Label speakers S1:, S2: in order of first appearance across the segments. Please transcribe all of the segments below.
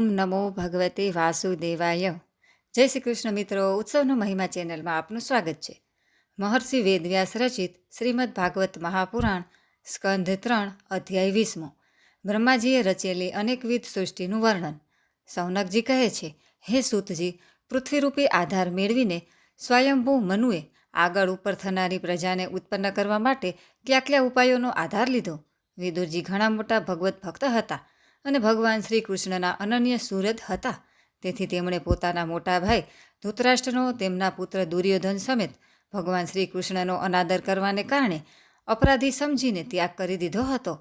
S1: ઓમ નમો ભગવતે વાસુદેવાય. જય શ્રી કૃષ્ણ મિત્રો, ઉત્સવનો મહિમા ચેનલમાં આપનું સ્વાગત છે. મહર્ષિ વેદવ્યાસ રચિત શ્રીમદ ભાગવત મહાપુરાણ સ્કંધ 3 અધ્યાય 20. બ્રહ્માજીએ રચેલી અનેકવિધ સૃષ્ટિનું વર્ણન. સૌનકજી કહે છે, હે સૂતજી, પૃથ્વીરૂપી આધાર મેળવીને સ્વયંભૂ મનુએ આગળ ઉપર થનારી પ્રજાને ઉત્પન્ન કરવા માટે કયા કયા ઉપાયોનો આધાર લીધો. વિદુરજી ઘણા મોટા ભગવત ભક્ત હતા અને ભગવાન શ્રી કૃષ્ણના અનન્ય સુહૃદ હતા. તેથી તેમણે પોતાના મોટા ભાઈ ધૃતરાષ્ટ્રનો તેમના પુત્ર દુર્યોધન સમેત ભગવાન શ્રી કૃષ્ણનો અનાદર કરવાને કારણે અપરાધી સમજીને ત્યાગ કરી દીધો હતો.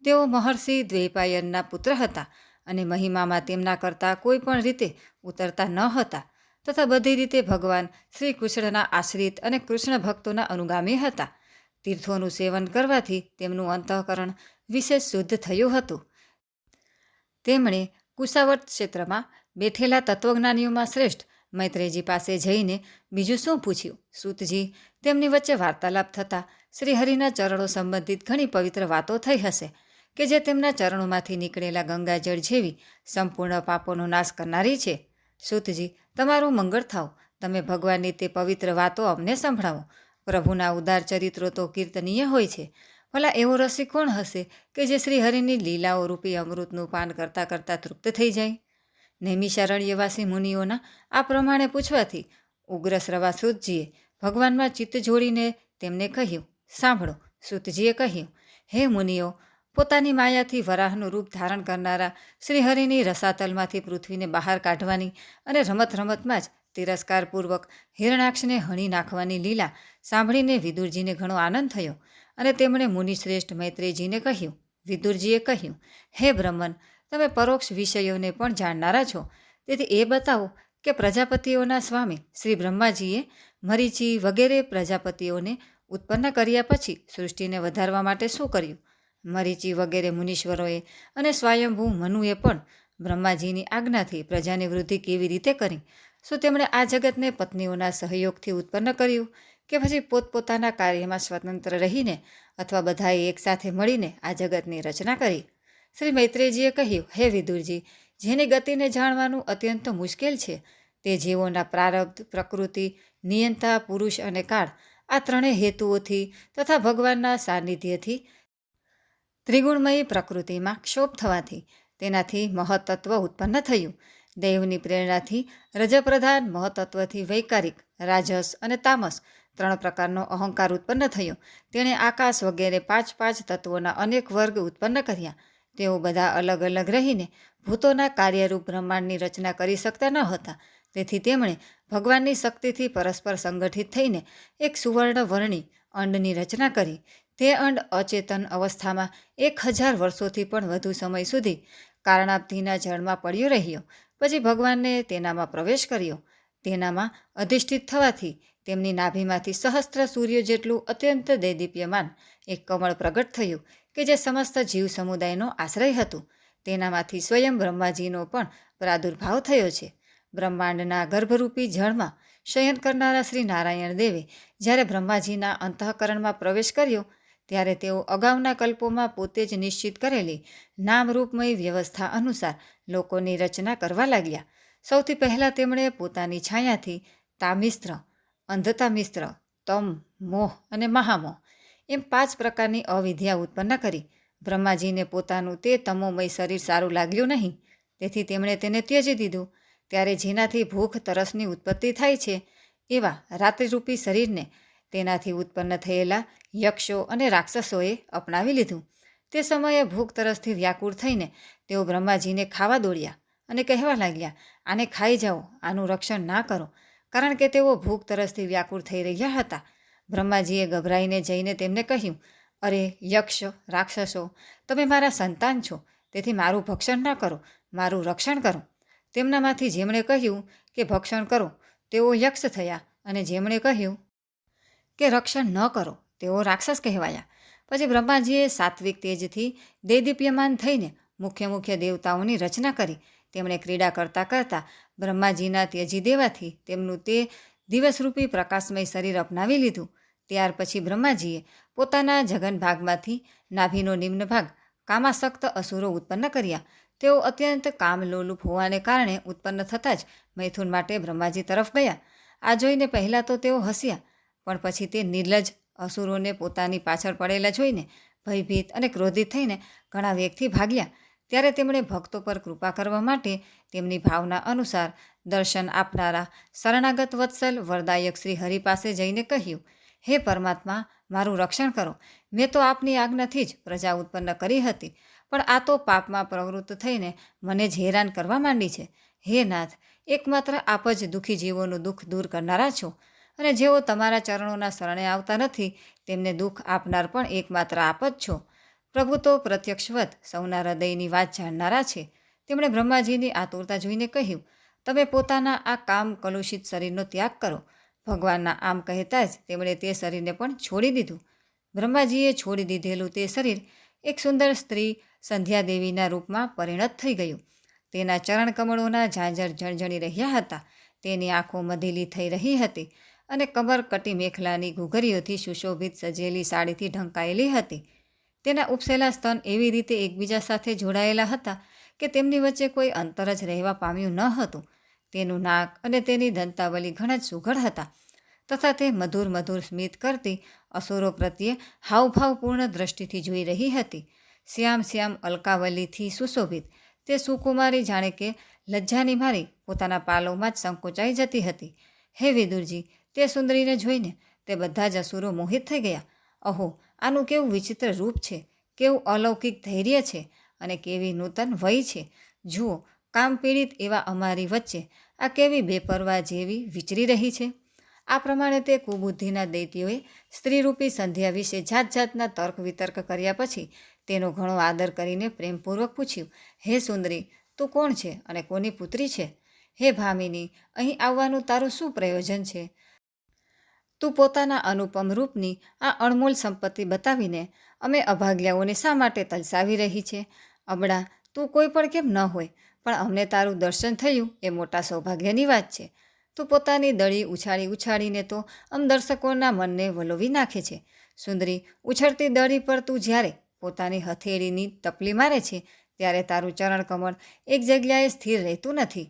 S1: તેઓ મહર્ષિ દ્વૈપાયનના પુત્ર હતા અને મહિમામાં તેમના કરતાં કોઈ પણ રીતે ઉતરતા ન હતા તથા બધી રીતે ભગવાન શ્રી કૃષ્ણના આશ્રિત અને કૃષ્ણ ભક્તોના અનુગામી હતા. તીર્થોનું સેવન કરવાથી તેમનું અંતઃકરણ વિશેષ શુદ્ધ થયું હતું. તેમણે કુશાવર્ત ક્ષેત્રમાં બેઠેલા તત્વજ્ઞાનીઓમાં શ્રેષ્ઠ મૈત્રેયજી પાસે જઈને બીજું શું પૂછ્યું. સૂતજી, તેમની વચ્ચે વાર્તાલાપ થતાં શ્રીહરિના ચરણો સંબંધિત ઘણી પવિત્ર વાતો થઈ હશે કે જે તેમના ચરણોમાંથી નીકળેલા ગંગાજળ જેવી સંપૂર્ણ પાપોનો નાશ કરનારી છે. સૂતજી, તમારું મંગળ થાવ. તમે ભગવાનની તે પવિત્ર વાતો અમને સંભળાવો. પ્રભુના ઉદાર ચરિત્રો તો કીર્તનીય હોય છે. ભલા એવો રસિક કોણ હશે કે જે શ્રીહરિની લીલાઓ રૂપી અમૃતનું પાન કરતાં કરતાં તૃપ્ત થઈ જાય? નૈમિષારણ્યવાસી મુનિઓના આ પ્રમાણે પૂછવાથી ઉગ્રશ્રવા સૂતજીએ ભગવાનમાં ચિત્ત જોડીને તેમને કહ્યું. સાંભળો. સૂતજીએ કહ્યું, હે મુનિઓ, પોતાની માયાથી વરાહનું રૂપ ધારણ કરનારા શ્રીહરિની રસાતલમાંથી પૃથ્વીને બહાર કાઢવાની અને રમત રમતમાં જ તિરસ્કારપૂર્વક હિરણાક્ષને હણી નાખવાની લીલા સાંભળીને વિદુરજીને ઘણો આનંદ થયો અને તેમણે મુનિશ્રેષ્ઠ મૈત્રેયજીને કહ્યું. વિદુરજીએ કહ્યું, હે બ્રહ્મન, તમે પરોક્ષ વિષયોને પણ જાણનારા છો, તેથી એ બતાવો કે પ્રજાપતિઓના સ્વામી શ્રી બ્રહ્માજીએ મરીચી વગેરે પ્રજાપતિઓને ઉત્પન્ન કર્યા પછી સૃષ્ટિને વધારવા માટે શું કર્યું? મરીચી વગેરે મુનીશ્વરોએ અને સ્વયંભૂ મનુએ પણ બ્રહ્માજીની આજ્ઞાથી પ્રજાની વૃદ્ધિ કેવી રીતે કરી? શું તેમણે આ જગતને પત્નીઓના સહયોગથી ઉત્પન્ન કર્યું કે પછી પોતપોતાના કાર્યમાં સ્વતંત્ર રહીને અથવા બધાએ એકસાથે મળીને આ જગતની રચના કરી? શ્રી મૈત્રેયજીએ કહ્યું, હે વિદુરજી, જેની ગતિને જાણવાનું અત્યંત મુશ્કેલ છે તે જીવોના પ્રારબ્ધ, પ્રકૃતિ, નિયંતા, પુરુષ અને કાળ આ ત્રણેય હેતુઓથી તથા ભગવાનના સાનિધ્યથી ત્રિગુણમયી પ્રકૃતિમાં ક્ષોભ થવાથી તેનાથી મહત્તત્વ ઉત્પન્ન થયું. દૈવની પ્રેરણાથી રજપ્રધાન મહત્તત્વથી વૈકારિક, રાજસ અને તામસ 3 પ્રકારનો અહંકાર ઉત્પન્ન થયો. તેણે આકાશ વગેરે 5 તત્વોના અનેક વર્ગ ઉત્પન્ન કર્યા. તેઓ બધા અલગ અલગ રહીને ભૂતોના કાર્યરૂપ બ્રહ્માંડની રચના કરી શકતા ન હતા. તેથી તેમણે ભગવાનની શક્તિથી પરસ્પર સંગઠિત થઈને એક સુવર્ણવર્ણી અંડની રચના કરી. તે અંડ અચેતન અવસ્થામાં 1000 વર્ષોથી પણ વધુ સમય સુધી કારણાબ્ધિના જળમાં પડ્યો રહ્યો. પછી ભગવાનને તેનામાં પ્રવેશ કર્યો. તેનામાં અધિષ્ઠિત થવાથી તેમની નાભીમાંથી સહસ્ત્ર સૂર્યો જેટલું અત્યંત દૈદીપ્યમાન એક કમળ પ્રગટ થયું કે જે સમસ્ત જીવ સમુદાયનો આશ્રય હતું. તેનામાંથી સ્વયં બ્રહ્માજીનો પણ પ્રાદુર્ભાવ થયો છે. બ્રહ્માંડના ગર્ભરૂપી જળમાં શયન કરનારા શ્રી નારાયણ દેવે જ્યારે બ્રહ્માજીના અંતઃકરણમાં પ્રવેશ કર્યો ત્યારે તેઓ અગાઉના કલ્પોમાં પોતે જ નિશ્ચિત કરેલી નામરૂપમય વ્યવસ્થા અનુસાર લોકોની રચના કરવા લાગ્યા. સૌથી પહેલાં તેમણે પોતાની છાયાથી તામિસ્ત્ર, અંધતામિસ્ત્ર, તમ, મોહ અને મહામોહ એમ 5 પ્રકારની અવિદ્યા ઉત્પન્ન કરી. બ્રહ્માજીને પોતાનું તે તમોમય શરીર સારું લાગ્યું નહીં, તેથી તેમણે તેને ત્યજી દીધું. ત્યારે જેનાથી ભૂખ તરસની ઉત્પત્તિ થાય છે એવા રાત્રિરૂપી શરીરને તેનાથી ઉત્પન્ન થયેલા યક્ષો અને રાક્ષસોએ અપનાવી લીધું. તે સમયે ભૂખ તરસથી વ્યાકુળ થઈને તેઓ બ્રહ્માજીને ખાવા દોડ્યા અને કહેવા લાગ્યા, આને ખાઈ જાઓ, આનું રક્ષણ ના કરો, કારણ કે તેઓ ભૂખ તરસથી વ્યાકુળ થઈ રહ્યા હતા. બ્રહ્માજીએ ગભરાઈને જઈને તેમને કહ્યું, અરે યક્ષ, રાક્ષસો, તમે મારા સંતાન છો, તેથી મારું ભક્ષણ ના કરો, મારું રક્ષણ કરો. તેમનામાંથી જેમણે કહ્યું કે ભક્ષણ કરો તેઓ યક્ષ થયા અને જેમણે કહ્યું કે રક્ષણ ન કરો તેઓ રાક્ષસ કહેવાયા. પછી બ્રહ્માજીએ સાત્વિક તેજથી દૈદીપ્યમાન થઈને મુખ્ય દેવતાઓની રચના કરી. તેમણે ક્રીડા કરતાં કરતાં બ્રહ્માજીના ત્યજી દેવાથી તેમનું તે દિવસરૂપી પ્રકાશમય શરીર અપનાવી લીધું. ત્યાર પછી બ્રહ્માજીએ પોતાના જગન ભાગમાંથી નાભીનો નિમ્ન ભાગ કામાસક્ત અસુરો ઉત્પન્ન કર્યા. તેઓ અત્યંત કામલોલુપ હોવાને કારણે ઉત્પન્ન થતાં જ મૈથુન માટે બ્રહ્માજી તરફ ગયા. આ જોઈને પહેલાં તો તેઓ હસ્યા, પણ પછી તે નિર્લજ્જ અસુરોને પોતાની પાછળ પડેલા જોઈને ભયભીત અને ક્રોધિત થઈને ઘણા વેગથી ભાગ્યા. ત્યારે તેમણે ભક્તો પર કૃપા કરવા માટે તેમની ભાવના અનુસાર દર્શન આપનારા શરણાગત વત્સલ વરદાયક શ્રી હરિ પાસે જઈને કહ્યું, હે પરમાત્મા, મારું રક્ષણ કરો. મેં તો આપની આજ્ઞાથી જ પ્રજા ઉત્પન્ન કરી હતી, પણ આ તો પાપમાં પ્રવૃત્ત થઈને મને જ હેરાન કરવા માંડી છે. હે નાથ, એકમાત્ર આપ જ દુઃખી જીવોનું દુઃખ દૂર કરનારા છો, અને જેઓ તમારા ચરણોના શરણે આવતા નથી તેમને દુઃખ આપનાર પણ એકમાત્ર આપ જ છો. પ્રભુ તો પ્રત્યક્ષવત સૌના હૃદયની વાત જાણનારા છે. તેમણે બ્રહ્માજીની આતુરતા જોઈને કહ્યું, તમે પોતાના આ કામ કલુષિત શરીરનો ત્યાગ કરો. ભગવાનના આમ કહેતા જ તેમણે તે શરીરને પણ છોડી દીધું. બ્રહ્માજીએ છોડી દીધેલું તે શરીર એક સુંદર સ્ત્રી સંધ્યાદેવીના રૂપમાં પરિણત થઈ ગયું. તેના ચરણકમળોના ઝાંઝર ઝણઝણી રહ્યા હતા. તેની આંખો મધીલી થઈ રહી હતી અને કમર કટી મેખલાની ઘૂઘરીઓથી સુશોભિત સજેલી સાડીથી ઢંકાયેલી હતી. તેના ઉપસેલા સ્તન એવી રીતે એકબીજા સાથે જોડાયેલા હતા કે તેમની વચ્ચે કોઈ અંતર જ રહેવા પામ્યું ન હતું. તેનું નાક અને તેની દંતાવલી ઘણા જ સુઘડ હતા, તથા તે મધુર મધુર સ્મિત કરતી અસુરો પ્રત્યે હાવભાવપૂર્ણ દ્રષ્ટિથી જોઈ રહી હતી. શ્યામ શ્યામ અલકાવલીથી સુશોભિત તે સુકુમારી જાણે કે લજ્જાની મારી પોતાના પાલોમાં જ સંકોચાઈ જતી હતી. હે વિદુરજી, તે સુંદરીને જોઈને તે બધા જ અસુરો મોહિત થઈ ગયા. અહો, આનું કેવું વિચિત્ર રૂપ છે, કેવું અલૌકિક ધૈર્ય છે અને કેવી નૂતન વય છે. જુઓ, કામ પીડિત એવા અમારી વચ્ચે આ કેવી બેપરવા જેવી વિચરી રહી છે. આ પ્રમાણે તે કુબુદ્ધિના દૈત્યોએ સ્ત્રીરૂપી સંધ્યા વિશે જાત જાતના તર્ક વિતર્ક કર્યા પછી તેનો ઘણો આદર કરીને પ્રેમપૂર્વક પૂછ્યું, હે સુંદરી, તું કોણ છે અને કોની પુત્રી છે? હે ભામિની, અહીં આવવાનું તારું શું પ્રયોજન છે? તું પોતાના અનુપમ રૂપની આ અણમોલ સંપત્તિ બતાવીને અમે અભાગ્યાઓને શા માટે તલસાવી રહી છે? અબળા, તું કોઈ પણ કેમ ન હોય, પણ અમને તારું દર્શન થયું એ મોટા સૌભાગ્યની વાત છે. તું પોતાની દળી ઉછાળી ઉછાળીને તો દર્શકોના મનને વલોવી નાખે છે. સુંદરી, ઉછળતી દળી પર તું જ્યારે પોતાની હથેળીની તપલી મારે છે ત્યારે તારું ચરણકમળ એક જગ્યાએ સ્થિર રહેતું નથી.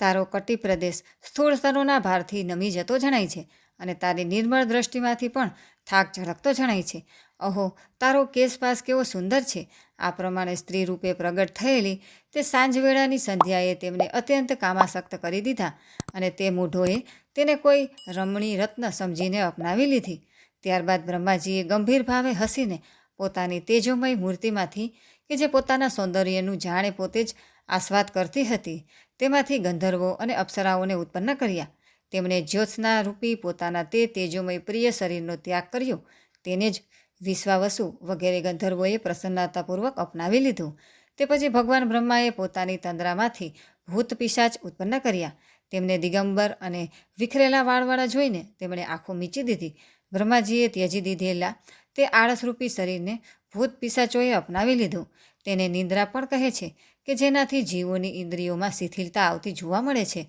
S1: તારો કટી પ્રદેશ સ્થૂળ સ્તરોના ભારથી નમી જતો જણાય છે અને તારી નિર્મળ દ્રષ્ટિમાંથી પણ થાક ઝળકતો જણાય છે. અહો, તારો કેશપાસ કેવો સુંદર છે. આ પ્રમાણે સ્ત્રી રૂપે પ્રગટ થયેલી તે સાંજવેળાની સંધ્યાએ તેમને અત્યંત કામાસક્ત કરી દીધા અને તે મૂઢોએ તેને કોઈ રમણી રત્ન સમજીને અપનાવી લીધી. ત્યારબાદ બ્રહ્માજીએ ગંભીર ભાવે હસીને પોતાની તેજોમય મૂર્તિમાંથી, કે જે પોતાના સૌંદર્યનું જાણે પોતે જ આસ્વાદ કરતી હતી, તેમાંથી ગંધર્વો અને અપ્સરાઓને ઉત્પન્ન કર્યા. તેમણે જ્યોત્સના રૂપી પોતાના તે તેજોમય પ્રિય શરીરનો ત્યાગ કર્યો. તેને જ વિશ્વાવસુ વગેરે ગંધર્વોએ પ્રસન્નતાપૂર્વક અપનાવી લીધું. તે પછી ભગવાન બ્રહ્માએ પોતાની તંદ્રામાંથી ભૂત પિશાચ ઉત્પન્ન કર્યા. તેમને દિગંબર અને વિખરેલા વાળવાળા જોઈને તેમણે આંખો મીચી દીધી. બ્રહ્માજીએ ત્યજી દીધેલા તે આળસરૂપી શરીરને ભૂત પિશાચોએ અપનાવી લીધું. તેને નિંદ્રા પણ કહે છે કે જેનાથી જીવોની ઇન્દ્રિયોમાં શિથિલતા આવતી જોવા મળે છે.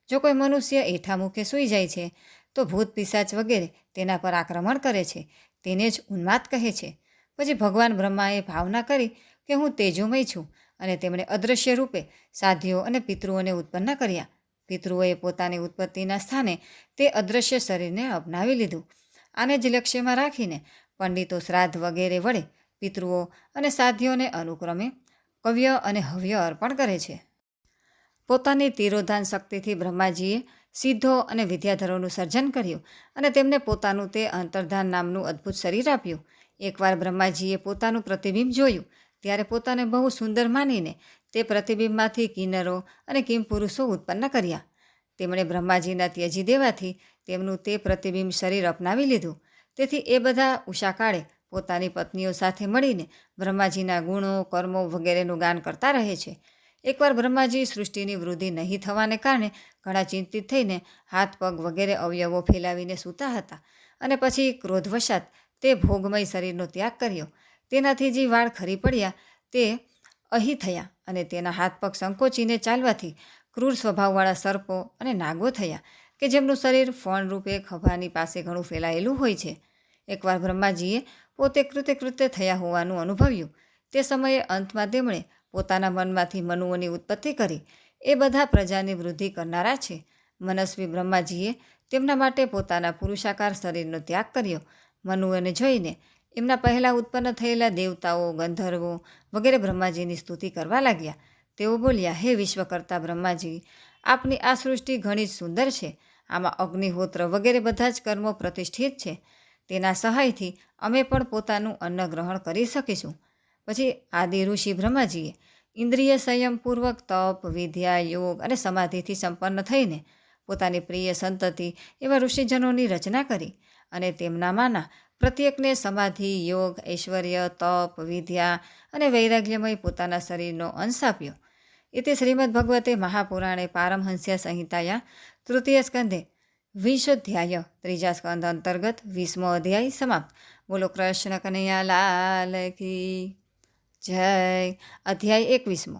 S1: જો કોઈ મનુષ્ય એઠા મુખે સૂઈ જાય છે તો ભૂત પિશાચ વગેરે તેના પર આક્રમણ કરે છે. તેને જ ઉન્માદ કહે છે. પછી ભગવાન બ્રહ્માએ ભાવના કરી કે હું તેજોમય છું, અને તેમણે અદૃશ્ય રૂપે સાધ્યો અને પિતૃઓને ઉત્પન્ન કર્યા. પિતૃઓએ પોતાની ઉત્પત્તિના સ્થાને તે અદૃશ્ય શરીરને અપનાવી લીધું. આને જ લક્ષ્યમાં રાખીને પંડિતો શ્રાદ્ધ વગેરે વડે પિતૃઓ અને સાધ્યોને અનુક્રમે કવ્ય અને હવ્ય અર્પણ કરે છે. પોતાની તિરોધાન શક્તિથી બ્રહ્માજીએ સિદ્ધો અને વિદ્યાધરોનું સર્જન કર્યું અને તેમને પોતાનું તે અંતર્ધાન નામનું અદ્ભુત શરીર આપ્યું. એકવાર બ્રહ્માજીએ પોતાનું પ્રતિબિંબ જોયું ત્યારે પોતાને બહુ સુંદર માનીને તે પ્રતિબિંબમાંથી કિન્નરો અને કિમપુરુષો ઉત્પન્ન કર્યા. તેમણે બ્રહ્માજીના ત્યજી દેવાથી તેમનું તે પ્રતિબિંબ શરીર અપનાવી લીધું. તેથી એ બધા ઉષાકાળે પોતાની પત્નીઓ સાથે મળીને બ્રહ્માજીના ગુણો, કર્મો વગેરેનું ગાન કરતા રહે છે. એકવાર બ્રહ્માજી સૃષ્ટિની વૃદ્ધિ નહીં થવાને કારણે ઘણા ચિંતિત થઈને હાથ પગ વગેરે અવયવો ફેલાવીને સૂતા હતા, અને પછી ક્રોધવશાત તે ભોગમય શરીરનો ત્યાગ કર્યો. તેનાથી જે વાળ ખરી પડ્યા તે અહીં થયા, અને તેના હાથ પગ સંકોચીને ચાલવાથી ક્રૂર સ્વભાવવાળા સર્પો અને નાગો થયા, કે જેમનું શરીર ફણરૂપે ખભાની પાસે ઘણું ફેલાયેલું હોય છે. એકવાર બ્રહ્માજીએ પોતે કૃત્ય થયા હોવાનું અનુભવ્યું. તે સમયે અંતમાં તેમણે પોતાના મનમાંથી મનુઓની ઉત્પત્તિ કરી એ બધા પ્રજાની વૃદ્ધિ કરનારા છે. મનસ્વી બ્રહ્માજીએ તેમના માટે પોતાના પુરુષાકાર શરીરનો ત્યાગ કર્યો. મનુઓને જોઈને એમના પહેલાં ઉત્પન્ન થયેલા દેવતાઓ, ગંધર્વો વગેરે બ્રહ્માજીની સ્તુતિ કરવા લાગ્યા. તેઓ બોલ્યા, હે વિશ્વકર્તા બ્રહ્માજી, આપની આ સૃષ્ટિ ઘણી જ સુંદર છે. આમાં અગ્નિહોત્ર વગેરે બધા જ કર્મો પ્રતિષ્ઠિત છે. તેના સહાયથી અમે પણ પોતાનું અન્ન ગ્રહણ કરી શકીશું. પછી આદિ ઋષિ બ્રહ્માજીએ ઇન્દ્રિય સંયમપૂર્વક તપ, વિદ્યા, યોગ અને સમાધિથી સંપન્ન થઈને પોતાની પ્રિય સંતતિ એવા ઋષિજનોની રચના કરી અને તેમનામાંના પ્રત્યેકને સમાધિ, યોગ, ઐશ્વર્ય, તપ, વિદ્યા અને વૈરાગ્યમય પોતાના શરીરનો અંશ આપ્યો. इति श्रीमद्भगवते महापुराणे पारमहंस्या संहिताया तृतीय स्कंधे 20 ત્રીજા સ્કંદ અંતર્ગત 20મો અધ્યાય સમાપ્ત. બોલો કૃષ્ણ કનૈયા લાલ કી જય. અધ્યાય 21મો.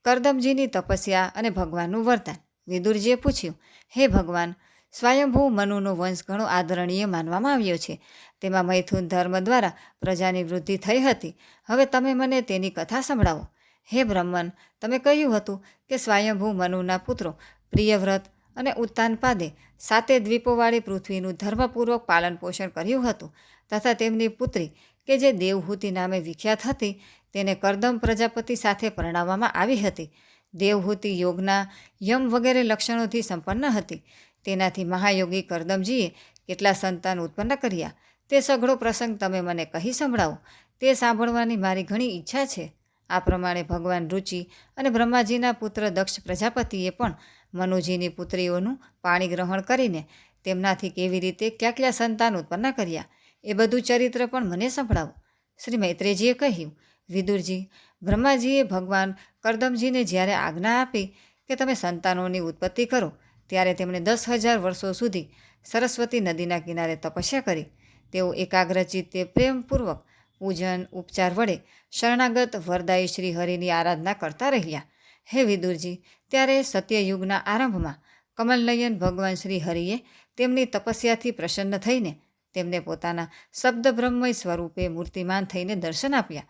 S1: કરદમજીની તપસ્યા અને ભગવાનનું વરદાન. વિદુરજીએ પૂછ્યું, હે ભગવાન, સ્વયંભૂ મનુનો વંશ ઘણો આદરણીય માનવામાં આવ્યો છે. તેમાં મૈથુન ધર્મ દ્વારા પ્રજાની વૃદ્ધિ થઈ હતી. હવે તમે મને તેની કથા સંભળાવો. હે બ્રહ્મન, તમે કહ્યું હતું કે સ્વયંભૂ મનુના પુત્રો પ્રિયવ્રત અને ઉત્તાનપાદે 7 દ્વીપોવાળી પૃથ્વીનું ધર્મપૂર્વક પાલન પોષણ કર્યું હતું તથા તેમની પુત્રી કે જે દેવહૂતિ નામે વિખ્યાત હતી તેને કરદમ પ્રજાપતિ સાથે પરણાવવામાં આવી હતી. દેવહૂતિ યોગના, યમ વગેરે લક્ષણોથી સંપન્ન હતી. તેનાથી મહાયોગી કરદમજીએ કેટલા સંતાન ઉત્પન્ન કર્યા તે સઘળો પ્રસંગ તમે મને કહી સંભળાવો. તે સાંભળવાની મારી ઘણી ઈચ્છા છે. આ પ્રમાણે ભગવાન રુચિ અને બ્રહ્માજીના પુત્ર દક્ષ પ્રજાપતિએ પણ મનુજીની પુત્રીઓનું પાણી ગ્રહણ કરીને તેમનાથી કેવી રીતે ક્યાં સંતાન ઉત્પન્ન કર્યા એ બધું ચરિત્ર પણ મને સંભળાવો. શ્રી મૈત્રેયજીએ કહ્યું, વિદુરજી, બ્રહ્માજીએ ભગવાન કરદમજીને જ્યારે આજ્ઞા આપી કે તમે સંતાનોની ઉત્પત્તિ કરો ત્યારે તેમણે 10,000 વર્ષો સુધી સરસ્વતી નદીના કિનારે તપસ્યા કરી. તેઓ એકાગ્રચિત્તે પ્રેમપૂર્વક પૂજન ઉપચાર વડે શરણાગત વરદાયી શ્રી હરિની આરાધના કરતા રહ્યા. હે વિદુરજી, ત્યારે સત્યયુગના આરંભમાં કમલનયન ભગવાન શ્રી હરિએ તેમની તપસ્યાથી પ્રસન્ન થઈને તેમને પોતાના શબ્દ બ્રહ્મય સ્વરૂપે મૂર્તિમાન થઈને દર્શન આપ્યા.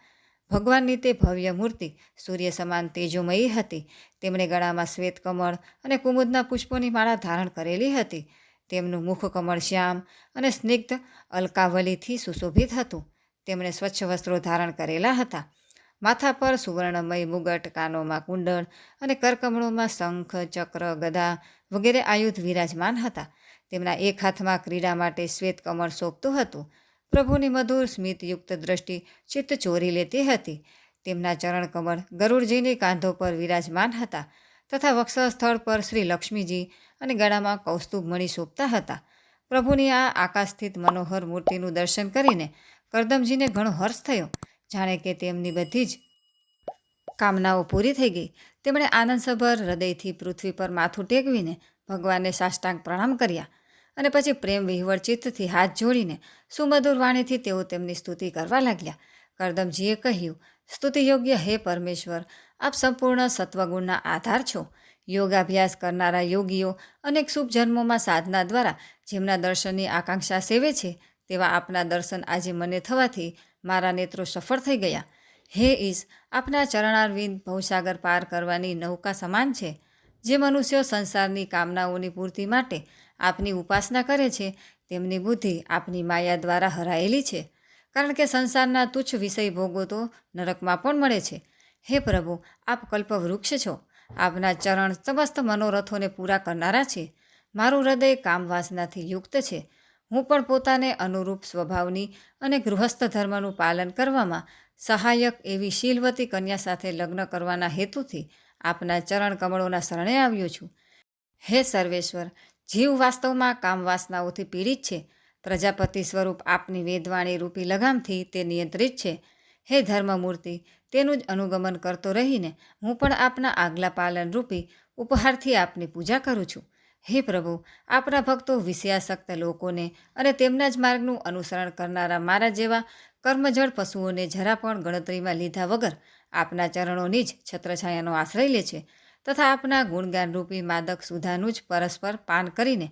S1: ભગવાનની તે ભવ્ય મૂર્તિ સૂર્ય સમાન તેજોમયી હતી. તેમણે ગળામાં શ્વેત કમળ અને કુમુદના પુષ્પોની માળા ધારણ કરેલી હતી. તેમનું મુખ કમળ શ્યામ અને સ્નિગ્ધ અલકાવલીથી સુશોભિત હતું. તેમણે સ્વચ્છ વસ્ત્રો ધારણ કરેલા હતા. માથા પર સુવર્ણમય મુગટ, કાનોમાં કુંડળ અને કરકમળોમાં શંખ, ચક્ર, ગદા વગેરે આયુધ વિરાજમાન હતા. તેમના એક હાથમાં ક્રીડા માટે શ્વેત કમળ શોભતું હતું. પ્રભુની મધુર સ્મિતયુક્ત દ્રષ્ટિ ચિત્ત ચોરી લેતી હતી. તેમના ચરણ કમળ ગરુડજીની કાંધો પર વિરાજમાન હતા તથા વક્ષ સ્થળ પર શ્રી લક્ષ્મીજી અને ગળામાં કૌસ્તુભમણિ શોભતા હતા. પ્રભુની આ આકાશસ્થિત મનોહર મૂર્તિનું દર્શન કરીને કરદમજીને ઘણો હર્ષ થયો, જાણે કે તેમની બધી જ કામનાઓ પૂરી થઈ ગઈ. તેમણે આનંદસભર હૃદયથી પૃથ્વી પર માથું ટેકવીને ભગવાનને સાષ્ટાંગ પ્રણામ કર્યા અને પછી પ્રેમ વિહવળ ચિત્તથી હાથ જોડીને સુમધુર વાણીથી તેઓ તેમની સ્તુતિ કરવા લાગ્યા. કરદમજીએ કહ્યું, સ્તુતિયોગ્ય હે પરમેશ્વર, આપ સંપૂર્ણ સત્વગુણના આધાર છો. યોગાભ્યાસ કરનારા યોગીઓ અનેક શુભ જન્મોમાં સાધના દ્વારા જેમના દર્શનની આકાંક્ષા સેવે છે તેવા આપના દર્શન આજે મને થવાથી મારા નેત્રો સફળ થઈ ગયા. હે ઈશ, આપના ચરણારવિંદ ભવસાગર પાર કરવાની નૌકા સમાન છે. જે મનુષ્યો સંસારની કામનાઓની પૂર્તિ માટે આપની ઉપાસના કરે છે તેમની બુદ્ધિ આપની માયા દ્વારા હરાયેલી છે, કારણ કે સંસારના તુચ્છ વિષય ભોગો તો નરકમાં પણ મળે છે. હે પ્રભુ, આપ કલ્પવૃક્ષ છો. આપના ચરણ સમસ્ત મનોરથોને પૂરા કરનારા છે. મારું હૃદય કામવાસનાથી યુક્ત છે. હું પણ પોતાને અનુરૂપ સ્વભાવની અને ગૃહસ્થ ધર્મનું પાલન કરવામાં સહાયક એવી શીલવતી કન્યા સાથે લગ્ન કરવાના હેતુથી આપના ચરણ કમળોના શરણે આવ્યો છું. હે સર્વેશ્વર, જીવ વાસ્તવમાં કામવાસનાઓથી પીડિત છે. પ્રજાપતિ સ્વરૂપ આપની વેદવાણી રૂપી લગામથી તે નિયંત્રિત છે. હે ધર્મમૂર્તિ, તેનું જ અનુગમન કરતો રહીને હું પણ આપના આજ્ઞા પાલન રૂપી ઉપહારથી આપની પૂજા કરું છું. હે પ્રભુ, આપણા ભક્તો વિષયાસક્ત લોકોને અને તેમના જ માર્ગનું અનુસરણ કરનારા મારા જેવા કર્મજળ પશુઓને જરા પણ ગણતરીમાં લીધા વગર આપના ચરણોની જ છત્રછાયાનો આશ્રય લે છે તથા આપના ગુણગાન રૂપી માદક સુધાનું જ પરસ્પર પાન કરીને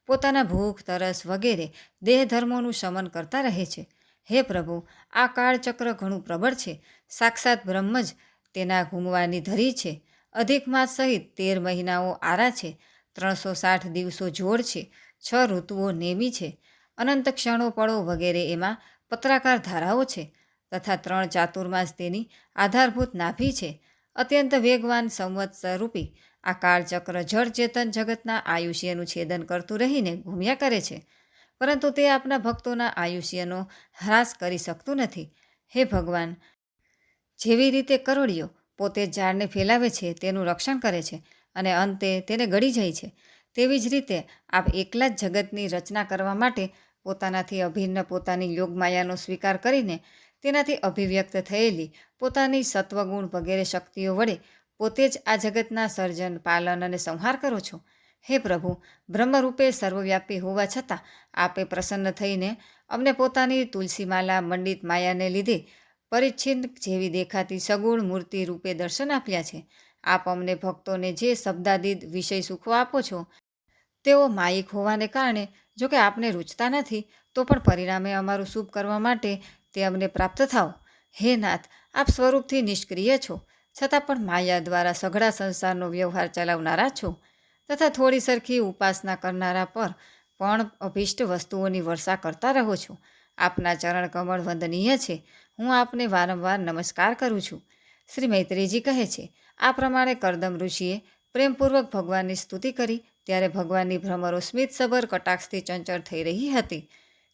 S1: પોતાના ભૂખ, તરસ વગેરે દેહ ધર્મોનું શમન કરતા રહે છે. હે પ્રભુ, આ કાળચક્ર ઘણું પ્રબળ છે. સાક્ષાત બ્રહ્મ જ તેના ઘૂમવાની ધરી છે. અધિક માસ સહિત 13 મહિનાઓ આરા છે. 360 દિવસો જોડ છે. 6 ઋતુઓ નેમી છે. અનંત ક્ષણો પળો વગેરે એમાં પત્રાકાર ધારાઓ છે. તથા 3 ચાતુર્માસ તેની આધારભૂત નાભી છે. અત્યંત વેગવાન સંવત્સરૂપી આ કાળચક્ર જળ ચેતન જગતના આયુષ્યનું છેદન કરતું રહીને ઘૂમ્યા કરે છે, પરંતુ તે આપના ભક્તોના આયુષ્યનો હ્રાસ કરી શકતું નથી. હે ભગવાન, જેવી રીતે કરોળિયો પોતે ઝાડને ફેલાવે છે, તેનું રક્ષણ કરે છે અને અંતે તેને ગળી જાય છે, તેવી જ રીતે આપ એકલા જ જગતની રચના કરવા માટે પોતાનાથી અભિન્ન પોતાની યોગમાયાનો સ્વીકાર કરીને તેનાથી અભિવ્યક્ત થયેલી પોતાની સત્વગુણ વગેરે શક્તિઓ વડે પોતે જ આ જગતના સર્જન, પાલન અને સંહાર કરો છો. હે પ્રભુ, બ્રહ્મરૂપે સર્વવ્યાપી હોવા છતાં આપે પ્રસન્ન થઈને અમને પોતાની તુલસીમાલા મંડિત માયાને લીધે પરિચ્છિન્ન જેવી દેખાતી સગુણ મૂર્તિ રૂપે દર્શન આપ્યા છે. આપ અમને ભક્તોને જે શબ્દાદિત વિષય સુખો આપો છો તેઓ માયિક હોવાને કારણે જો કે આપને રૂચતા નથી, તો પણ પરિણામે અમારું શુભ કરવા માટે તે અમને પ્રાપ્ત થાઓ. હે નાથ, આપ સ્વરૂપથી નિષ્ક્રિય છો, છતાં પણ માયા દ્વારા સઘળા સંસારનો વ્યવહાર ચલાવનારા છો, તથા થોડી સરખી ઉપાસના કરનારા પર પણ અભિષ્ટ વસ્તુઓની વર્ષા કરતા રહો છો. આપના ચરણ કમળ વંદનીય છે. હું આપને વારંવાર નમસ્કાર કરું છું. શ્રી મૈત્રેયજી કહે છે, આ પ્રમાણે કરદમ ઋષિએ પ્રેમપૂર્વક ભગવાનની સ્તુતિ કરી ત્યારે ભગવાનની ભ્રમરો સ્મિતસભર કટાક્ષથી ચંચળ થઈ રહી હતી.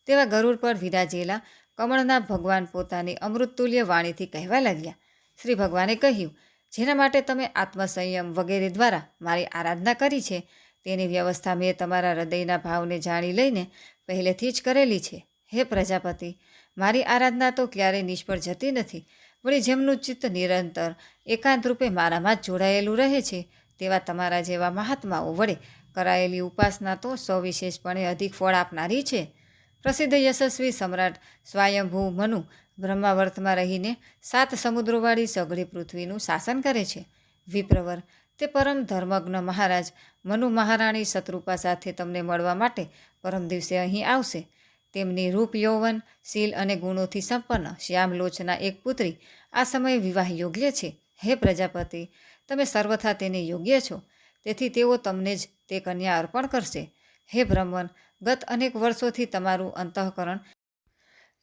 S1: તેવા ગરુડ પર વિરાજેલા કમળના ભગવાન પોતાની અમૃતતુલ્ય વાણીથી કહેવા લાગ્યા. શ્રી ભગવાને કહ્યું, જેના માટે તમે આત્મસંયમ વગેરે દ્વારા મારી આરાધના કરી છે, તેની વ્યવસ્થા મેં તમારા હૃદયના ભાવને જાણી લઈને પહેલેથી જ કરેલી છે. હે પ્રજાપતિ, મારી આરાધના તો ક્યારેય નિષ્ફળ જતી નથી. વળી જેમનું ચિત્ત નિરંતર એકાંત રૂપે મારામાં જ જોડાયેલું રહે છે, તેવા તમારા જેવા મહાત્માઓ વડે કરાયેલી ઉપાસના તો સવિશેષપણે અધિક ફળ આપનારી છે. પ્રસિદ્ધ યશસ્વી સમ્રાટ સ્વયંભૂ મનુ બ્રહ્માવર્તમાં રહીને 7 સમુદ્રોવાળી સઘળી પૃથ્વીનું શાસન કરે છે. વિપ્રવર, તે પરમ ધર્મજ્ઞ મહારાજ મનુ મહારાણી શત્રુપા સાથે તમને મળવા માટે પરમ દિવસે અહીં આવશે. તેમની રૂપ, યૌવન, શીલ અને ગુણોથી સંપન્ન શ્યામલોચના એક પુત્રી આ સમયે વિવાહ યોગ્ય છે. હે પ્રજાપતિ, તમે સર્વથા તેને યોગ્ય છો, તેથી તેઓ તમને જ તે કન્યા અર્પણ કરશે. હે બ્રહ્મન, ગત અનેક વર્ષોથી તમારું અંતઃકરણ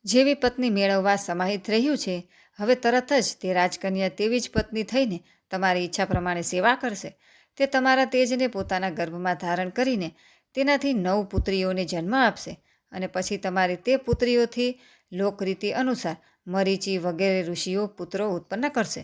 S1: જેવી પત્ની મેળવવા સમાહિત રહ્યું છે, હવે તરત જ તે રાજકન્યા તેવી જ પત્ની થઈને તમારી ઈચ્છા પ્રમાણે સેવા કરશે. તે તમારા તેજને પોતાના ગર્ભમાં ધારણ કરીને તેનાથી 9 પુત્રીઓને જન્મ આપશે અને પછી તમારી તે પુત્રીઓથી લોકરીતિ અનુસાર મરીચી વગેરે ઋષિઓ પુત્રો ઉત્પન્ન કરશે.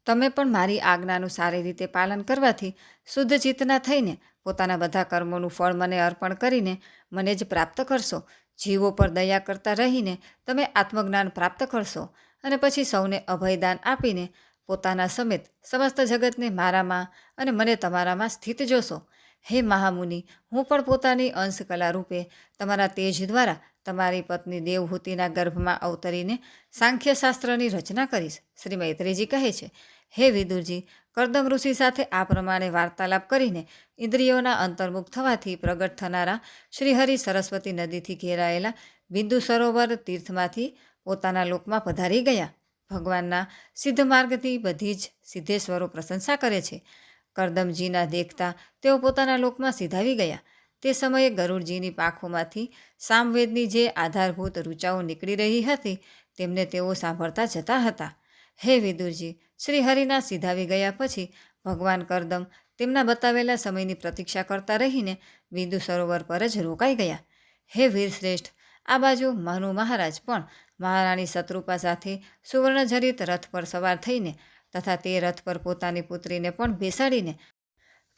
S1: તમે પણ મારી આજ્ઞાનું સારી રીતે પાલન કરવાથી શુદ્ધ ચિત્તના થઈને પોતાના બધા કર્મોનું ફળ મને અર્પણ કરીને મને જ પ્રાપ્ત કરશો. જીવો પર દયા કરતા રહીને તમે આત્મજ્ઞાન પ્રાપ્ત કરશો અને પછી સૌને અભયદાન આપીને પોતાના સમેત સમસ્ત જગતને મારામાં અને મને તમારામાં સ્થિત જોશો. હે મહામુનિ, હું પણ પોતાની અંશકલા રૂપે તમારા તેજ દ્વારા તમારી પત્ની દેવહૂતિના ગર્ભમાં અવતરીને સાંખ્યશાસ્ત્રની રચના કરીશ. શ્રી મૈત્રેયજી કહે છે, હે વિદુરજી, કરદમ ઋષિ સાથે આ પ્રમાણે વાર્તાલાપ કરીને ઇન્દ્રિયોના અંતર્મુખ થવાથી પ્રગટ થનારા શ્રીહરિ સરસ્વતી નદીથી ઘેરાયેલા બિંદુ સરોવર તીર્થમાંથી પોતાના લોકમાં પધારી ગયા. ભગવાનના સિદ્ધ માર્ગથી બધી જ સિદ્ધેશ્વરો પ્રશંસા કરે છે. કરદમજીના દેખતા તેઓ પોતાના લોકમાં સીધાવી ગયા. તે સમયે ગરુડજીની પાંખોમાંથી સામવેદની જે આધારભૂત ઋચાઓ નીકળી રહી હતી તેમને તેઓ સાંભળતા જતા હતા. હે વિદુરજી, શ્રી હરિના સીધાવી ગયા પછી ભગવાન કરદમ તેમના બતાવેલા સમયની પ્રતીક્ષા કરતા રહીને બિંદુ સરોવર પર જ રોકાઈ ગયા. હે વીરશ્રેષ્ઠ, આ બાજુ મનુ મહારાજ પણ મહારાણી શત્રુપા સાથે સુવર્ણજરિત રથ પર સવાર થઈને તથા તે રથ પર પોતાની પુત્રીને પણ બેસાડીને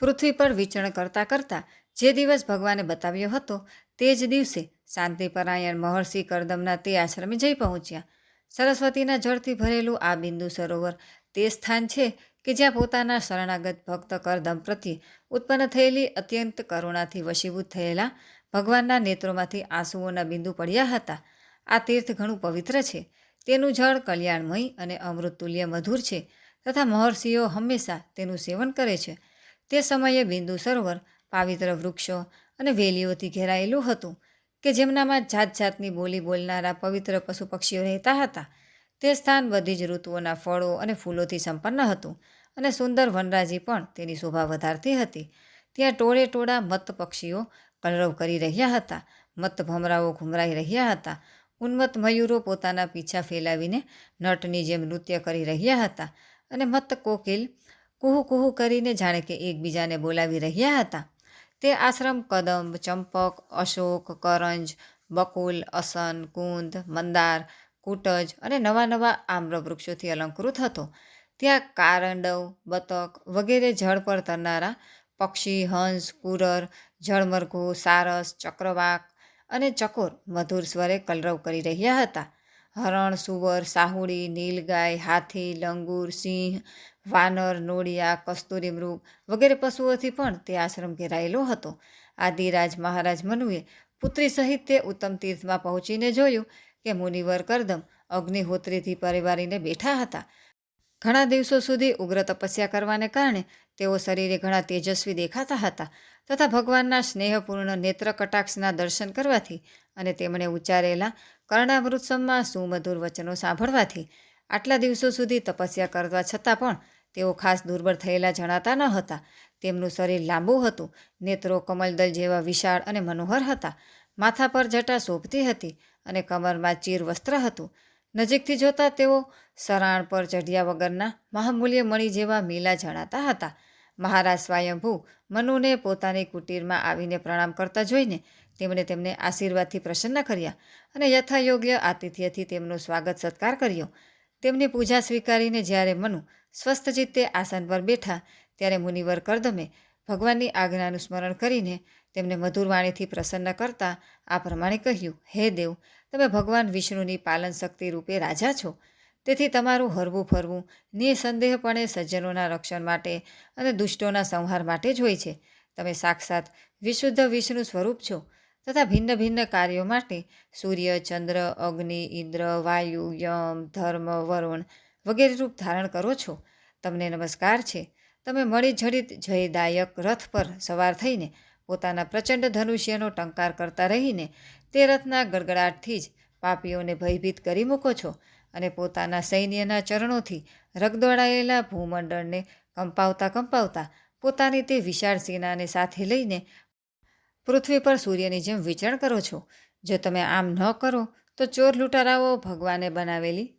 S1: પૃથ્વી પર વિચરણ કરતાં કરતાં જે દિવસ ભગવાને બતાવ્યો હતો તે જ દિવસે શાંતિપરાયણ મહર્ષિ કરદમના તે આશ્રમે જઈ પહોંચ્યા. સરસ્વતીના જળથી ભરેલું આ બિંદુ સરોવર તે સ્થાન છે કે જ્યાં પોતાના શરણાગત ભક્ત કરદમ પ્રત્યે ઉત્પન્ન થયેલી અત્યંત કરુણાથી વશીભૂત થયેલા ભગવાનના નેત્રોમાંથી આંસુઓના બિંદુ પડ્યા હતા. આ તીર્થ ઘણું પવિત્ર છે. તેનું જળ કલ્યાણમય અને અમૃતતુલ્ય મધુર છે તથા મહર્ષિઓ હંમેશા તેનું સેવન કરે છે. તે સમયે બિંદુ સરોવર પાવિત્ર વૃક્ષો અને વેલીઓથી ઘેરાયેલું હતું કે જેમનામાં જાત જાતની બોલી બોલનારા પવિત્ર પશુ પક્ષીઓ રહેતા હતા. તે સ્થાન બધી જ ઋતુઓના ફળો અને ફૂલોથી સંપન્ન હતું અને સુંદર વનરાજી પણ તેની શોભા વધારતી હતી. ત્યાં ટોળે ટોળા મત્ત પક્ષીઓ કલરવ કરી રહ્યા હતા. મત્ત ભમરાઓ ઘુમરાઈ રહ્યા હતા. ઉન્મત્ત મયુરો પોતાના પીછા ફેલાવીને નટની જેમ નૃત્ય કરી રહ્યા હતા અને મત્ત કોકિલ કુહુ કુહુ કરીને જાણે કે એકબીજાને બોલાવી રહ્યા હતા. તે આશ્રમ કદંબ, ચંપક, અશોક, કરંજ, બકુલ, અસન, કુંદ, મંદાર, કુટજ અને નવા નવા આમ્ર વૃક્ષોથી અલંકૃત હતો. ત્યાં કારંડવ, બતક વગેરે જળ પર તરનારા પક્ષી, હંસ, કુરર, જળમરઘો, સારસ, ચક્રવાક અને ચકોર મધુર સ્વરે કલરવ કરી રહ્યા હતા. હરણ, સુવર, સાહુડી, નીલગાય, હાથી, લંગૂર, સિંહ, વાનર, નોળિયા, કસ્તુરી મૃગ વગેરે પશુઓથી પણ તે આશ્રમ ઘેરાયેલો હતો. આદિરાજ મહારાજ મનુએ પુત્રી સહિત તે ઉત્તમ તીર્થમાં પહોંચીને જોયું કે મુનિવર કરદમ અગ્નિહોત્રીથી પરિવારીને બેઠા હતા. ઘણા દિવસો સુધી ઉગ્ર તપસ્યા કરવાને કારણે તેઓ શરીરે ઘણા તેજસ્વી દેખાતા હતા તથા ભગવાનના સ્નેહપૂર્ણ નેત્ર કટાક્ષના દર્શન કરવાથી અને તેમણે ઉચ્ચારેલા કર્ણામૃત સમાન સુમધુર વચનો સાંભળવાથી આટલા દિવસો સુધી તપસ્યા કરવા છતાં પણ તેઓ ખાસ દુર્બળ થયેલા જણાતા ન હતા. તેમનું શરીર લાંબુ હતું. નેત્રો કમલદલ જેવા વિશાળ અને મનોહર હતા. માથા પર જટા શોભતી હતી અને કમરમાં ચીર વસ્ત્ર હતું. નજીકથી જોતા તેઓ સરાણ પર ચઢ્યા વગરના મહામૂલ્ય મણી જેવા મીલા જણાતા હતા. મહારાજ સ્વયંભૂ મનુને પોતાની કુટીરમાં આવીને પ્રણામ કરતા જોઈને તેમણે તેમને આશીર્વાદથી પ્રસન્ન કર્યા અને યથાયોગ્ય આતિથ્યથી તેમનો સ્વાગત સત્કાર કર્યો. તેમની પૂજા સ્વીકારીને જ્યારે મનુ સ્વસ્થ ચિત્તે આસન પર બેઠા ત્યારે મુનિવર કરદમે ભગવાનની આજ્ઞાનું સ્મરણ કરીને તેમને મધુર વાણીથી પ્રસન્ન કરતા આ પ્રમાણે કહ્યું, હે દેવ, તમે ભગવાન વિષ્ણુની પાલન શક્તિ રૂપે રાજા છો. તેથી તમારું હરવું ફરવું નિસંદેહપણે સજ્જનોના રક્ષણ માટે અને દુષ્ટોના સંહાર માટે જ હોય છે. તમે સાક્ષાત વિશુદ્ધ વિષ્ણુ સ્વરૂપ છો તથા ભિન્ન ભિન્ન કાર્યો માટે સૂર્ય, ચંદ્ર, અગ્નિ, ઇન્દ્ર, વાયુ, યમ, ધર્મ, વરુણ વગેરે રૂપ ધારણ કરો છો. તમને નમસ્કાર છે. તમે મળી જડિત જયદાયક રથ પર સવાર થઈને પોતાના પ્રચંડ ધનુષ્યનો ટંકાર કરતા રહીને તે રથના ગડગડાટથી જ પાપીઓને ભયભીત કરી મૂકો છો અને પોતાના સૈન્યના ચરણોથી રગદોળાયેલા ભૂમંડળને કંપાવતા કંપાવતા પોતાની તે વિશાળ સેનાને સાથે લઈને પૃથ્વી પર સૂર્યની જેમ વિચરણ કરો છો. જો તમે આમ ન કરો તો ચોર લૂંટારાઓ ભગવાને બનાવેલી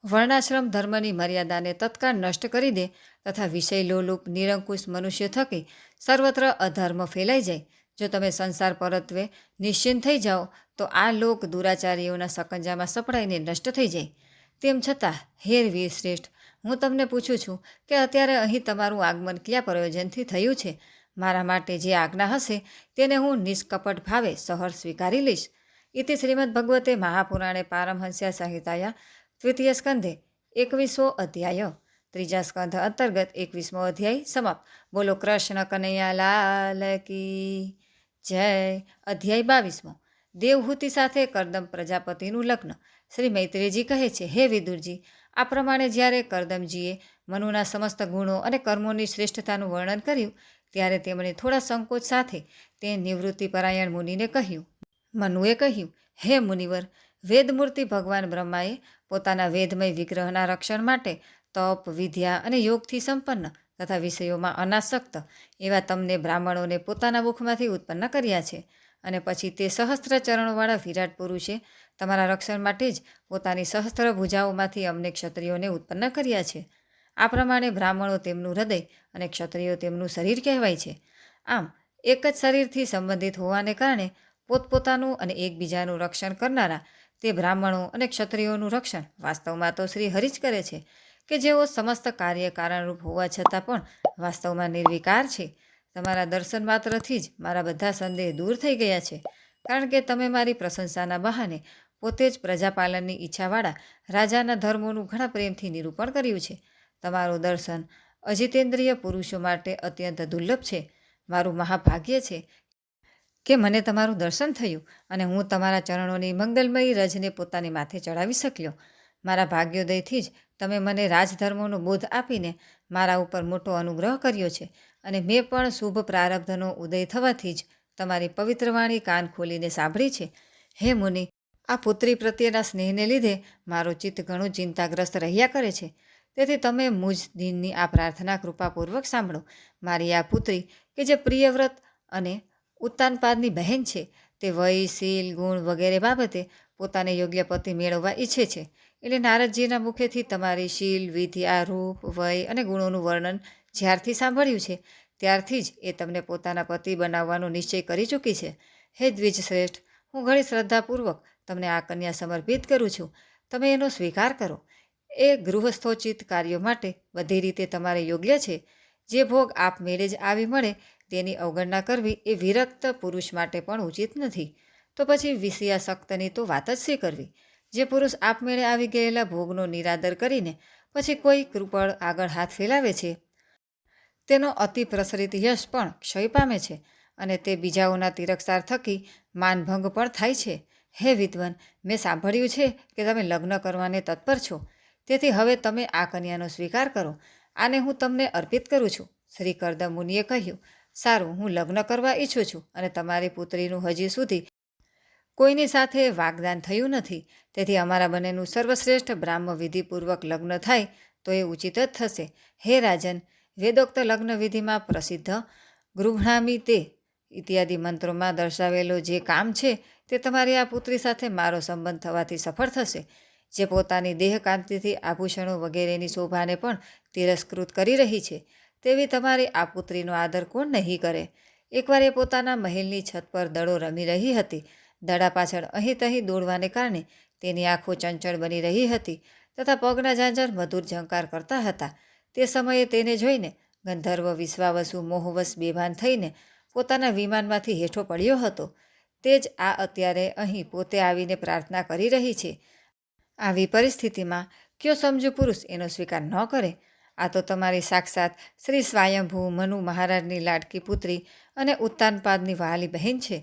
S1: વર્ણાશ્રમ ધર્મની મર્યાદાને તત્કાળ નષ્ટ કરી દે તથા વિષય લોલુપ નિરંકુશ મનુષ્ય થકી સર્વત્ર અધર્મ ફેલાઈ જાય. જો તમે સંસાર પરત્વે નિશ્ચિંત થઈ જાઓ તો આ લોક દુરાચારીઓના સકંજામાં સપડાઈને નષ્ટ થઈ જાય. તેમ છતાં હે વીર શ્રેષ્ઠ, હું તમને પૂછું છું કે અત્યારે અહીં તમારું આગમન કયા પ્રયોજનથી થયું છે. મારા માટે જે આજ્ઞા હશે તેને હું નિષ્કપટ ભાવે સહર સ્વીકારી લઈશ. ઇતિ શ્રીમદ ભગવતે મહાપુરાણે પારમહંસ્યા સંહિતાયા તૃતીય સ્કંધે 21મો અધ્યાય. ત્રીજા સ્કંધ અંતર્ગત 21મો અધ્યાય સમાપ્ત. બોલો કૃષ્ણ કનૈયા લાલ કી જય. અધ્યાય 22મો. દેવહૂતિ સાથે કરદમ પ્રજાપતિનું લગ્ન. શ્રી મૈત્રેયજી કહે છે, હે વિદુરજી, આ પ્રમાણે જ્યારે કરદમજીએ મનુના સમસ્ત ગુણો અને કર્મોની શ્રેષ્ઠતાનું વર્ણન કર્યું ત્યારે તેમણે થોડા સંકોચ સાથે તે નિવૃત્તિપરાયણ મુનિને કહ્યું. મનુએ કહ્યું, હે મુનિવર, વેદમૂર્તિ ભગવાન બ્રહ્માએ પોતાના વેદમય વિગ્રહના રક્ષણ માટે તપ, વિદ્યા અને યોગથી સંપન્ન તથા વિષયોમાં અનાસક્ત એવા તમને બ્રાહ્મણોને પોતાના મુખમાંથી ઉત્પન્ન કર્યા છે અને પછી તે સહસ્ત્ર ચરણોવાળા વિરાટ પુરુષે તમારા રક્ષણ માટે જ પોતાની સહસ્ત્ર ભુજાઓમાંથી અમને ક્ષત્રિયોને ઉત્પન્ન કર્યા છે. આ પ્રમાણે બ્રાહ્મણો તેમનું હૃદય અને ક્ષત્રિયો તેમનું શરીર કહેવાય છે. આમ એક જ શરીરથી સંબંધિત હોવાને કારણે પોતપોતાનું અને એકબીજાનું રક્ષણ કરનારા તે બ્રાહ્મણો અને ક્ષત્રિયોનું રક્ષણ વાસ્તવમાં તો શ્રી હરિ જ કરે છે કે જેઓ સમસ્ત કાર્ય કારણરૂપ હોવા છતાં પણ વાસ્તવમાં નિર્વિકાર છે. તમારા દર્શન માત્રથી જ મારા બધા સંદેહ દૂર થઈ ગયા છે, કારણ કે તમે મારી પ્રશંસાના બહાને પોતે જ પ્રજાપાલનની ઈચ્છાવાળા રાજાના ધર્મોનું ઘણા પ્રેમથી નિરૂપણ કર્યું છે. તમારું દર્શન અજિતેન્દ્રિય પુરુષો માટે અત્યંત દુર્લભ છે. મારું મહાભાગ્ય છે કે મને તમારું દર્શન થયું અને હું તમારા ચરણોની મંગલમયી રજને પોતાની માથે ચડાવી શક્યો. મારા ભાગ્યોદયથી જ તમે મને રાજધર્મોનો બોધ આપીને મારા ઉપર મોટો અનુગ્રહ કર્યો છે અને મેં પણ શુભ પ્રારબ્ધનો ઉદય થવાથી જ તમારી પવિત્ર વાણી કાન ખોલીને સાંભળી છે. હે મુનિ, આ પુત્રી પ્રત્યેના સ્નેહને લીધે મારું ચિત્ત ઘણું ચિંતાગ્રસ્ત રહ્યા કરે છે. તેથી તમે મુજ દિનની આ પ્રાર્થના કૃપાપૂર્વક સાંભળો. મારી આ પુત્રી કે જે પ્રિયવ્રત અને ઉત્તાનપાદની બહેન છે, તે વય, શીલ, ગુણ વગેરે બાબતે પોતાને યોગ્ય પતિ મેળવવા ઈચ્છે છે. એટલે નારદજીના મુખેથી તમારી શીલ, વિદ્યા, રૂપ, વય અને ગુણોનું વર્ણન જ્યારથી સાંભળ્યું છે, ત્યારથી જ એ તમને પોતાના પતિ બનાવવાનો નિશ્ચય કરી ચૂકી છે. હે દ્વિજ શ્રેષ્ઠ, હું ઘણી શ્રદ્ધાપૂર્વક તમને આ કન્યા સમર્પિત કરું છું. તમે એનો સ્વીકાર કરો. એ ગૃહસ્થોચિત કાર્યો માટે બધી રીતે તમારે યોગ્ય છે. જે ભોગ આપમેળે જ આવી મળે તેની અવગણના કરવી એ વિરક્ત પુરુષ માટે પણ ઉચિત નથી. તો પછી વિષયાસક્તની તો વાત જ શી કરવી? જે પુરુષ આપમેળે આવી ગયેલા ભોગનો નિરાદર કરીને પછી કોઈ કૃપળ આગળ હાથ ફેલાવે છે, તેનો અતિ પ્રસરિત યશ પણ ક્ષય પામે છે અને તે બીજાઓના તિરસ્કાર થકી માનભંગ પણ થાય છે. હે વિદ્વાન, મેં સાંભળ્યું છે કે તમે લગ્ન કરવાને તત્પર છો. તેથી હવે તમે આ કન્યાનો સ્વીકાર કરો. આને હું તમને અર્પિત કરું છું. શ્રી કરદમ મુનિએ કહ્યું, સારું, હું લગ્ન કરવા ઈચ્છું છું અને તમારી પુત્રીનું હજી સુધી કોઈની સાથે વાગદાન થયું નથી. તેથી અમારા બંનેનું સર્વશ્રેષ્ઠ બ્રાહ્મ વિધિપૂર્વક લગ્ન થાય તો એ ઉચિત જ થશે. હે રાજન, વેદોક્ત લગ્ન વિધિમાં પ્રસિદ્ધ ગૃહણામી તે ઇત્યાદિ મંત્રોમાં દર્શાવેલો જે કામ છે તે તમારી આ પુત્રી સાથે મારો સંબંધ થવાથી સફળ થશે. જે પોતાની દેહકાંતિથી આભૂષણો વગેરેની શોભાને પણ તિરસ્કૃત કરી રહી છે, તેવી તમારી આ પુત્રીનો આદર કોણ નહીં કરે? એકવાર એ પોતાના મહેલની છત પર દડો રમી રહી હતી. દડા પાછળ અહીં તહીં દોડવાને કારણે તેની આંખો ચંચળ બની રહી હતી તથા પગના ઝાંઝર મધુર ઝંકાર કરતા હતા. તે સમયે તેને જોઈને ગંધર્વ વિશ્વાવસુ મોહવશ બેભાન થઈને પોતાના વિમાનમાંથી હેઠો પડ્યો હતો. તે જ આ અત્યારે અહીં પોતે આવીને પ્રાર્થના કરી રહી છે. આવી પરિસ્થિતિમાં કયો સમજુ પુરુષ એનો સ્વીકાર ન કરે? આ તો તમારી સાક્ષાત શ્રી સ્વયંભૂ મનુ મહારાજની લાડકી પુત્રી અને ઉત્તાનપાદની વહાલી બહેન છે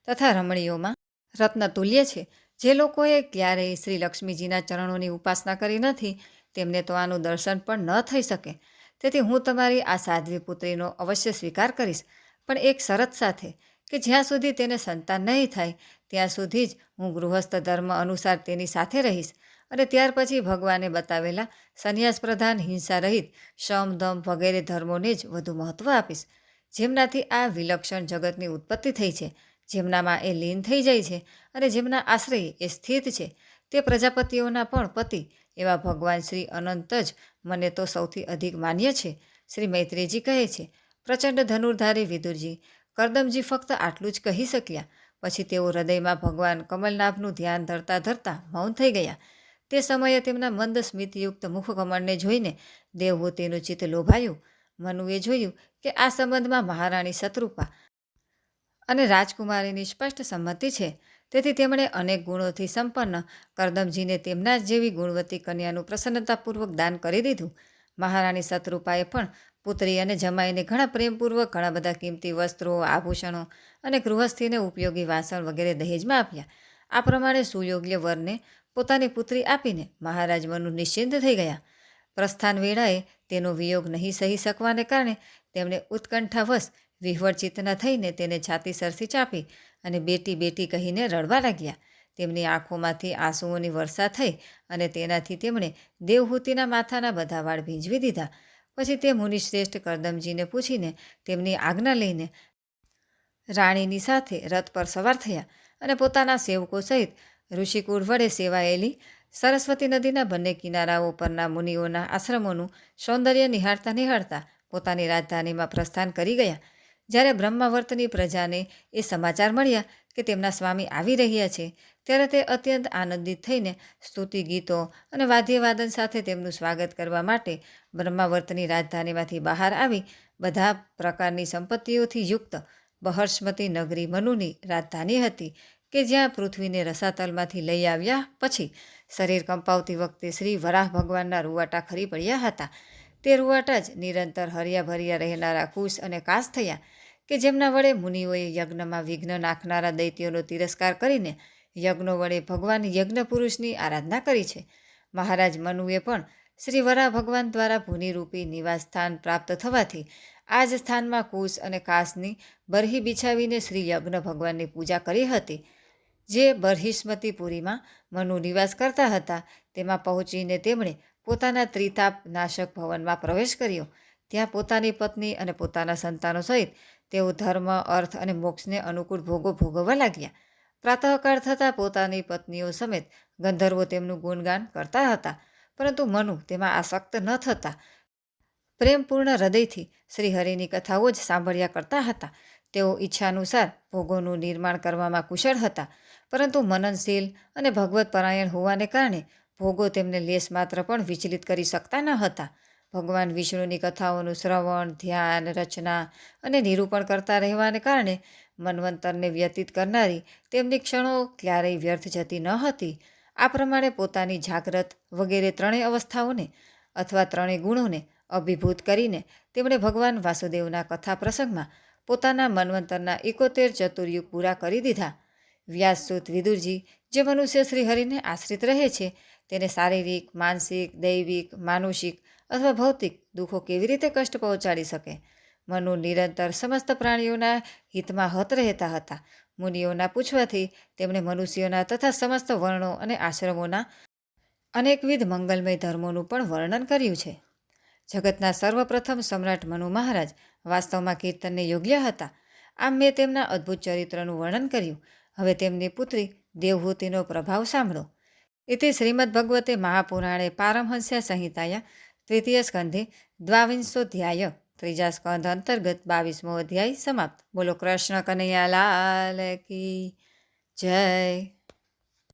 S1: તથા રમણીઓમાં રત્નતુલ્ય છે. જે લોકોએ ક્યારેય શ્રી લક્ષ્મીજીના ચરણોની ઉપાસના કરી નથી, તેમને તો આનું દર્શન પણ ન થઈ શકે. તેથી હું તમારી આ સાધ્વી પુત્રીનો અવશ્ય સ્વીકાર કરીશ, પણ એક શરત સાથે કે જ્યાં સુધી તેને સંતાન નહીં થાય ત્યાં સુધી જ હું ગૃહસ્થ ધર્મ અનુસાર તેની સાથે રહીશ અને ત્યાર પછી ભગવાને બતાવેલા સંન્યાસ પ્રધાન હિંસા રહિત શમ, દમ વગેરે ધર્મોને જ વધુ મહત્ત્વ આપીશ. જેમનાથી આ વિલક્ષણ જગતની ઉત્પત્તિ થઈ છે, જેમનામાં એ લીન થઈ જાય છે અને જેમના આશ્રયે એ સ્થિત છે, તે પ્રજાપતિઓના પણ પતિ એવા ભગવાન શ્રી અનંત જ મને તો સૌથી અધિક માન્ય છે. શ્રી મૈત્રેયજી કહે છે, પ્રચંડ ધનુર્ધારી વિદુરજી, કરદમજી ફક્ત આટલું જ કહી શક્યા. પછી તેઓ હૃદયમાં ભગવાન કમલનાભનું ધ્યાન ધરતા ધરતા મૌન થઈ ગયા. તે સમયે તેમના મંદ સ્મિતયુક્ત મુખકમળને જોઈને દેવહૂતિનું ચિત્ત લોભાયું. મનુએ જોયું કે આ સંબંધમાં મહારાણી શત્રુપા અને રાજકુમારીની સ્પષ્ટ સંમતિ છે. તેથી તેમણે અનેક ગુણોથી સંપન્ન કરદમજીને તેમના જેવી ગુણવતી કન્યાનું પ્રસન્નતાપૂર્વક દાન કરી દીધું. મહારાણી શત્રુપાએ પણ પુત્રી અને જમાઈને ઘણા પ્રેમપૂર્વક ઘણા બધા કિંમતી વસ્ત્રો, આભૂષણો અને ગૃહસ્થીને ઉપયોગી વાસણ વગેરે દહેજમાં આપ્યા. આ પ્રમાણે સુયોગ્ય વરને પોતાની પુત્રી આપીને મહારાજ મનુ નિશ્ચિંત થઈ ગયા. પ્રસ્થાન વેળાએ તેનો વિયોગ નહીં સહી શકવાને કારણે તેમણે ઉત્કંઠાવશ વિહ્વળચિત્તના થઈને તેને છાતી સરથી ચાપી અને બેટી બેટી કહીને રડવા લાગ્યા. તેમની આંખોમાંથી આંસુઓની વર્ષા થઈ અને તેનાથી તેમણે દેવહૂતિના માથાના બધા વાળ ભીંજવી દીધા. પછી તે મુનિશ્રેષ્ઠ કરદમજીને પૂછીને તેમની આજ્ઞા લઈને રાણીની સાથે રથ પર સવાર થયા અને પોતાના સેવકો સહિત ઋષિકુળ વડે સેવાયેલી સરસ્વતી નદીના બંને કિનારાઓ પરના મુનિઓના આશ્રમોનું સૌંદર્ય નિહાળતા નિહાળતા પોતાની રાજધાનીમાં પ્રસ્થાન કરી ગયા. જ્યારે બ્રહ્માવર્તની પ્રજાને એ સમાચાર મળ્યા કે તેમના સ્વામી આવી રહ્યા છે, ત્યારે તે અત્યંત આનંદિત થઈને સ્તુતિ ગીતો અને વાદ્યવાદન સાથે તેમનું સ્વાગત કરવા માટે બ્રહ્માવર્તની રાજધાનીમાંથી બહાર આવી બધા પ્રકારની સંપત્તિઓથી યુક્ત બહર્ષમતી નગરી મનુની રાજધાની હતી કે જ્યાં પૃથ્વીને રસાતલમાંથી લઈ આવ્યા પછી શરીર કંપાવતી વખતે શ્રી વરાહ ભગવાનના રૂવાટા ખરી પડ્યા હતા. તે રૂવાટા જ નિરંતર હર્યા ભર્યા રહેનારા કુશ અને કાશ થયા કે જેમના વડે મુનિઓએ યજ્ઞમાં વિઘ્ન નાખનારા દૈત્યોનો તિરસ્કાર કરીને યજ્ઞો વડે ભગવાન યજ્ઞ પુરુષની આરાધના કરી છે. મહારાજ મનુએ પણ શ્રી વરાહ ભગવાન દ્વારા ભૂનિરૂપી નિવાસ સ્થાન પ્રાપ્ત થવાથી આ જ સ્થાનમાં કુશ અને કાશની બરહી બિછાવીને શ્રી યજ્ઞ ભગવાનની પૂજા કરી હતી. જે બરહિસ્મતીપુરીમાં મનુ નિવાસ કરતા હતા તેમાં પહોંચીને તેમણે પોતાના ત્રિતાપ નાશક ભવનમાં પ્રવેશ કર્યો. ત્યાં પોતાની પત્ની અને પોતાના સંતાનો સહિત તેઓ ધર્મ, અર્થ અને મોક્ષને અનુકૂળ ભોગો ભોગવવા લાગ્યા. પ્રાતઃકાળ થતાં પોતાની પત્નીઓ સમેત ગંધર્વો તેમનું ગુણગાન કરતા હતા, પરંતુ મનુ તેમાં આસક્ત ન થતા પ્રેમપૂર્ણ હૃદયથી શ્રીહરિની કથાઓ જ સાંભળ્યા કરતા હતા. તેઓ ઈચ્છાનુસાર ભોગોનું નિર્માણ કરવામાં કુશળ હતા, પરંતુ મનનશીલ અને ભગવત પરાયણ હોવાને કારણે ભોગો તેમને લેશ માત્ર પણ વિચલિત કરી શકતા ન હતા. ભગવાન વિષ્ણુની કથાઓનું શ્રવણ, ધ્યાન, રચના અને નિરૂપણ કરતા રહેવાને કારણે મન્વંતરને વ્યતીત કરનારી તેમની ક્ષણો ક્યારેય વ્યર્થ જતી ન હતી. આ પ્રમાણે પોતાની જાગ્રત વગેરે ત્રણેય અવસ્થાઓને અથવા ત્રણેય ગુણોને અભિભૂત કરીને તેમણે ભગવાન વાસુદેવના કથા પ્રસંગમાં પોતાના મન્વંતરના 71 ચતુર્યુગ પૂરા કરી દીધા. વ્યાસસૂત વિદુરજી, જે મનુષ્ય શ્રીહરિને આશ્રિત રહે છે, તેને શારીરિક, માનસિક, દૈવિક, માનુષિક અથવા ભૌતિક દુઃખો કેવી રીતે કષ્ટ પહોંચાડી શકે? મનુ નિરંતર સમસ્ત પ્રાણીઓના હિતમાં હત રહેતા હતા. મુનિઓના પૂછવાથી તેમણે મનુષ્યોના તથા સમસ્ત વર્ણો અને આશ્રમોના અનેકવિધ મંગલમય ધર્મોનું પણ વર્ણન કર્યું છે. જગતના સર્વપ્રથમ સમ્રાટ મનુ મહારાજ વાસ્તવમાં કીર્તનને યોગ્ય હતા. આમ મેં તેમના અદ્ભુત ચરિત્રનું વર્ણન કર્યું. હવે તેમની પુત્રી દેવહૂતિનો પ્રભાવ સાંભળો. ઇતિ શ્રીમદ્ભગવતે મહાપુરાણે પારમહંસ્યા સંહિતાયા તૃતીય સ્કંધે દ્વાવિંશોધ્યાય ત્રીજા સ્કંધ અંતર્ગત 22મો અધ્યાય સમાપ્ત. બોલો કૃષ્ણ કનૈયા લાલ કી જય.